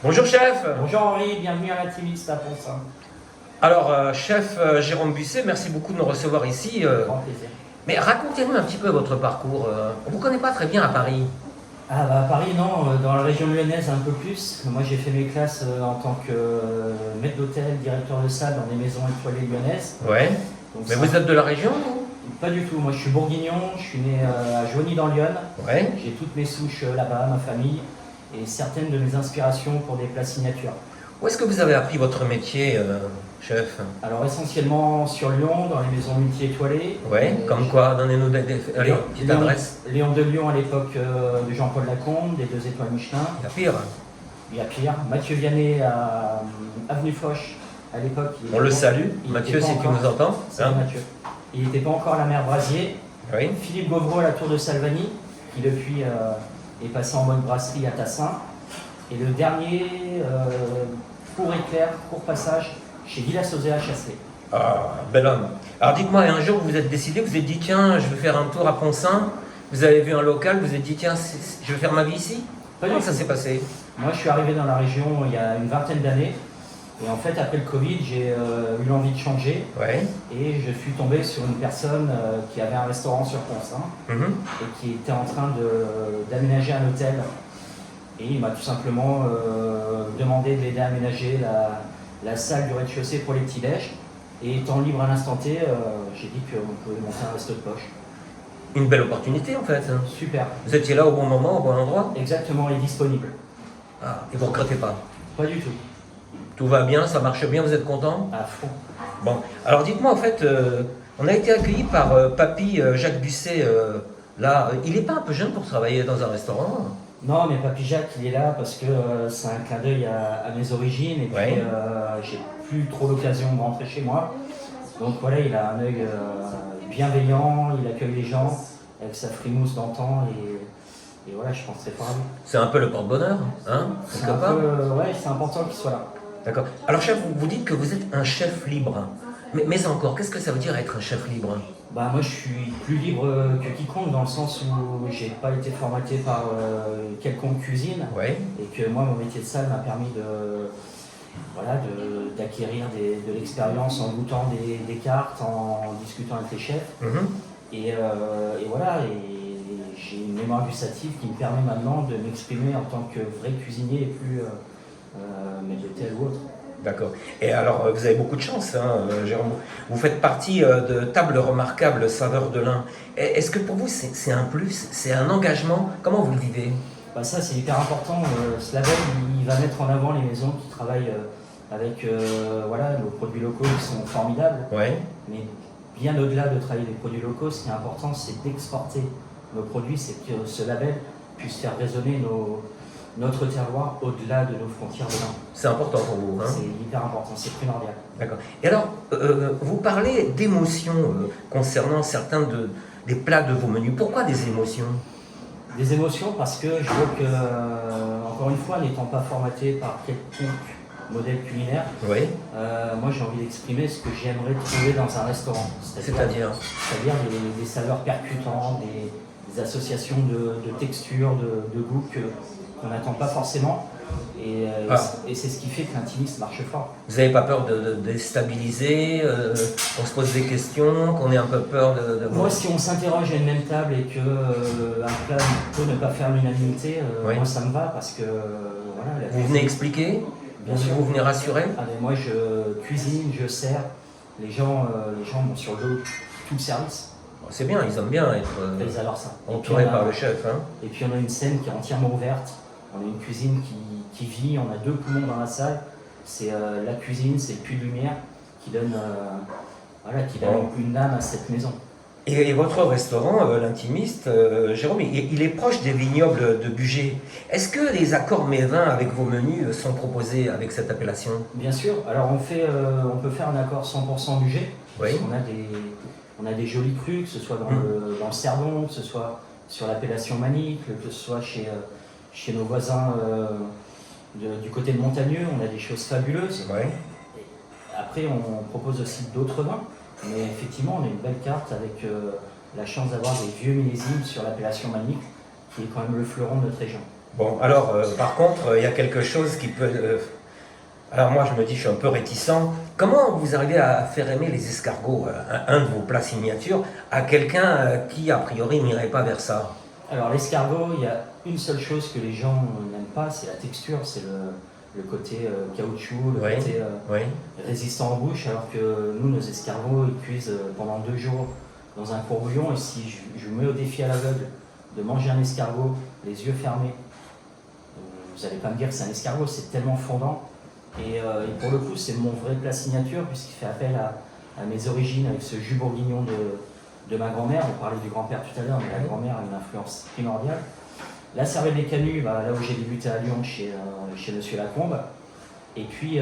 Bonjour chef. Bonjour Henri, bienvenue à l'Intimiste à Ponsin. Alors chef Jérôme Busset, merci beaucoup de nous recevoir ici. Grand plaisir. Mais racontez-nous un petit peu votre parcours. On ne vous connaît pas très bien à Paris. Ah bah à Paris non, dans la région lyonnaise un peu plus. Moi j'ai fait mes classes en tant que maître d'hôtel, directeur de salle dans des maisons étoilées lyonnaises. Ouais. Donc, Mais vous êtes de la région vous? Pas du tout, moi je suis bourguignon, je suis né à Joigny dans l'Yonne. Ouais. J'ai toutes mes souches là-bas, ma famille, et certaines de mes inspirations pour des plats signatures. Où est-ce que vous avez appris votre métier, chef? Alors essentiellement sur Lyon, dans les maisons multi-étoilées. Ouais. Comme quoi? Donnez-nous allez, une petite adresse. Léon de Lyon à l'époque de Jean-Paul Lacombe, des 2 étoiles Michelin. Il y a pire. Il y a pire. Mathieu Vianney à Avenue Foch, à l'époque. On le salue. il Mathieu, était si pas tu encore- nous entends. Salut Mathieu. Il n'était pas encore à la mer Brasier. Oui. Philippe Gauvreau à la Tour de Salvani, qui depuis est passé en mode brasserie à Tassin. Et le dernier, court éclair, court passage, chez Villa Sauzet à Chasselet. Ah, bel homme. Alors dites-moi, un jour vous vous êtes décidé, vous vous êtes dit tiens, je vais faire un tour à Ponsin. Vous avez vu un local, vous vous êtes dit tiens, je vais faire ma vie ici. Pas du Comment ça tout. s'est passé? Moi, je suis arrivé dans la région il y a une vingtaine d'années. Et en fait, après le Covid, j'ai eu l'envie de changer. Ouais. Et je suis tombé sur une personne qui avait un restaurant sur Ponsin Mhm. et qui était en train d'aménager un hôtel. Et il m'a tout simplement demandé de l'aider à aménager la salle du rez-de-chaussée pour les petits-déj. Et étant libre à l'instant T, j'ai dit qu'on pouvait monter un resto de poche. Une belle opportunité en fait. Super, Vous étiez là au bon moment, au bon endroit. exactement, et disponible. Ah, et vous ne regrettez pas. Pas du tout, Tout va bien, ça marche bien, vous êtes content? à fond. Bon, alors dites-moi en fait, on a été accueillis par papy Jacques Busset. Là, il n'est pas un peu jeune pour travailler dans un restaurant? Non, mais Papy Jacques, il est là parce que c'est un clin d'œil à mes origines et puis Ouais. j'ai plus trop l'occasion de rentrer chez moi. Donc voilà, il a un œil bienveillant, il accueille les gens avec sa frimousse d'antan et voilà, je pense très fort à lui. C'est un peu le porte-bonheur, hein, C'est quelque un part. peu, ouais, c'est important qu'il soit là. D'accord. Alors chef, vous dites que vous êtes un chef libre. Mais encore, qu'est-ce que ça veut dire être un chef libre? Bah moi je suis plus libre que quiconque dans le sens où j'ai pas été formaté par quelconque cuisine Ouais. et que moi mon métier de salle m'a permis d'acquérir de l'expérience en goûtant des cartes, en discutant avec les chefs Mhm. et voilà, et j'ai une mémoire gustative qui me permet maintenant de m'exprimer en tant que vrai cuisinier et plus maître d'hôtel ou autre. D'accord. Et alors, vous avez beaucoup de chance, hein, Jérôme. Vous faites partie de Table Remarquable Saveur de l'Ain. Est-ce que pour vous, c'est un plus? C'est un engagement? Comment vous le vivez? Bah ça c'est hyper important, ce label il va mettre en avant les maisons qui travaillent avec voilà, nos produits locaux qui sont formidables, Ouais. mais bien au-delà de travailler des produits locaux, ce qui est important c'est d'exporter nos produits, c'est que ce label puisse faire résonner notre terroir au-delà de nos frontières de l'Ain. C'est important pour vous, hein? C'est hyper important, c'est primordial. D'accord. Et alors, vous parlez d'émotions concernant certains des plats de vos menus. Pourquoi des émotions? Des émotions parce que je vois que, encore une fois, n'étant pas formaté par quelconque modèle culinaire, Oui. moi j'ai envie d'exprimer ce que j'aimerais trouver dans un restaurant. C'est-à-dire? C'est-à-dire des saveurs percutantes, des associations de textures, de goûts qu'on n'attend pas forcément. Et c'est ce qui fait que l'intimiste marche fort. Vous n'avez pas peur de déstabiliser, qu'on se pose des questions, qu'on ait un peu peur de... Moi, si on s'interroge à une même table et qu'un plat peut ne pas faire l'unanimité, Oui. moi ça me va parce que voilà. Vous venez expliquer? Bien sûr. Vous venez rassurer? Ah, mais moi je cuisine, je sers, les gens m'ont sur le dos tout le service. C'est bien, ils aiment bien être Ils adorent ça. entourés par le chef. Hein. Et puis on a une scène qui est entièrement ouverte, on a une cuisine qui vit, on a 2 poumons dans la salle. C'est la cuisine, c'est le puits de lumière qui donne, une âme à cette maison. Et votre restaurant, l'Intimiste, Jérôme, il est proche des vignobles de Bugey. Est-ce que les accords mets-vins avec vos menus sont proposés avec cette appellation? Bien sûr, alors on peut faire un accord 100% budget. Oui. On a des jolis crus, que ce soit dans le Cerdon, que ce soit sur l'appellation Manique, que ce soit chez nos voisins du côté de Montagneux, on a des choses fabuleuses. Oui. Après, on propose aussi d'autres vins, mais effectivement, on a une belle carte avec la chance d'avoir des vieux millésimes sur l'appellation Manique, qui est quand même le fleuron de notre région. Bon, alors, par contre, il y a quelque chose qui peut... alors moi, je me dis, je suis un peu réticent. Comment vous arrivez à faire aimer les escargots, un de vos plats signature, à quelqu'un qui, a priori, n'irait pas vers ça? Alors l'escargot, il y a une seule chose que les gens n'aiment pas, c'est la texture, c'est le côté caoutchouc, le Oui, côté oui. résistant en bouche, alors que nous, nos escargots, ils cuisent pendant 2 jours dans un four bouillon, et si je vous mets au défi à l'aveugle de manger un escargot, les yeux fermés, vous n'allez pas me dire que c'est un escargot, c'est tellement fondant. Et pour le coup, c'est mon vrai plat signature, puisqu'il fait appel à mes origines avec ce jus bourguignon de ma grand-mère. On parlait du grand-père tout à l'heure, mais la grand-mère a une influence primordiale. La cervelle des canuts, là où j'ai débuté à Lyon, chez Monsieur Lacombe. Et puis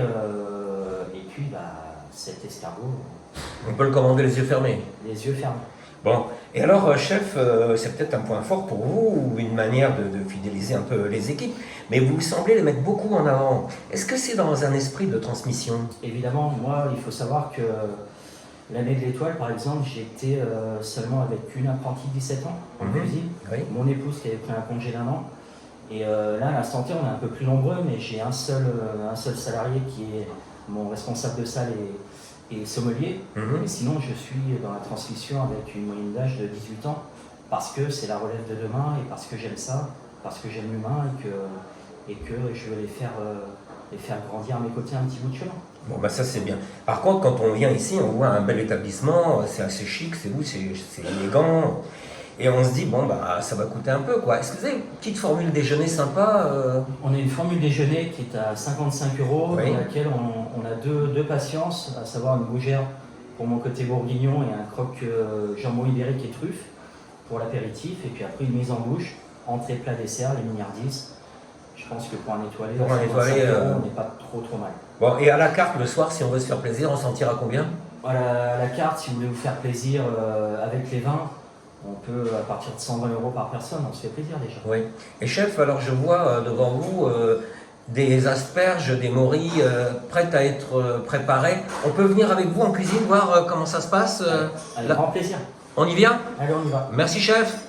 cet escargot, On peut le commander les yeux fermés. les yeux fermés. Bon, et alors, chef, c'est peut-être un point fort pour vous, ou une manière de fidéliser un peu les équipes, mais vous semblez les mettre beaucoup en avant. Est-ce que c'est dans un esprit de transmission? Évidemment, moi, il faut savoir que l'année de l'Étoile, par exemple, j'étais seulement avec une apprentie de 17 ans en cuisine. Oui. Mon épouse qui avait pris un congé d'1 an. Et là, à l'instant T, on est un peu plus nombreux, mais j'ai un seul salarié qui est mon responsable de salle et sommelier. Et sinon, je suis dans la transmission avec une moyenne d'âge de 18 ans, parce que c'est la relève de demain, et parce que j'aime ça, parce que j'aime l'humain, et que je veux les faire grandir à mes côtés un petit bout de chemin. Bon, bah ça c'est bien. Par contre, quand on vient ici, on voit un bel établissement, c'est assez chic, c'est vous, c'est élégant. Et on se dit, bon, bah ça va coûter un peu, quoi. Est-ce que vous avez une petite formule déjeuner sympa On a une formule déjeuner qui est à 55 €, Oui. dans laquelle on a deux patiences, à savoir une gougère pour mon côté bourguignon et un croque jambon ibérique et truffe pour l'apéritif. Et puis après, une mise en bouche, entrée, plat, dessert, les mignardises. Je pense que pour un étoilé, Pour un 55 étoilé, €, on n'est pas trop mal. Bon, et à la carte, le soir, si on veut se faire plaisir, on s'en tire à combien? Voilà, la carte, si vous voulez vous faire plaisir avec les vins, on peut à partir de 120 € par personne, on se fait plaisir déjà. Oui. Et chef, alors je vois devant vous des asperges, des morilles prêtes à être préparées. On peut venir avec vous en cuisine voir comment ça se passe Avec grand plaisir. On y vient? Allez, on y va. Merci chef.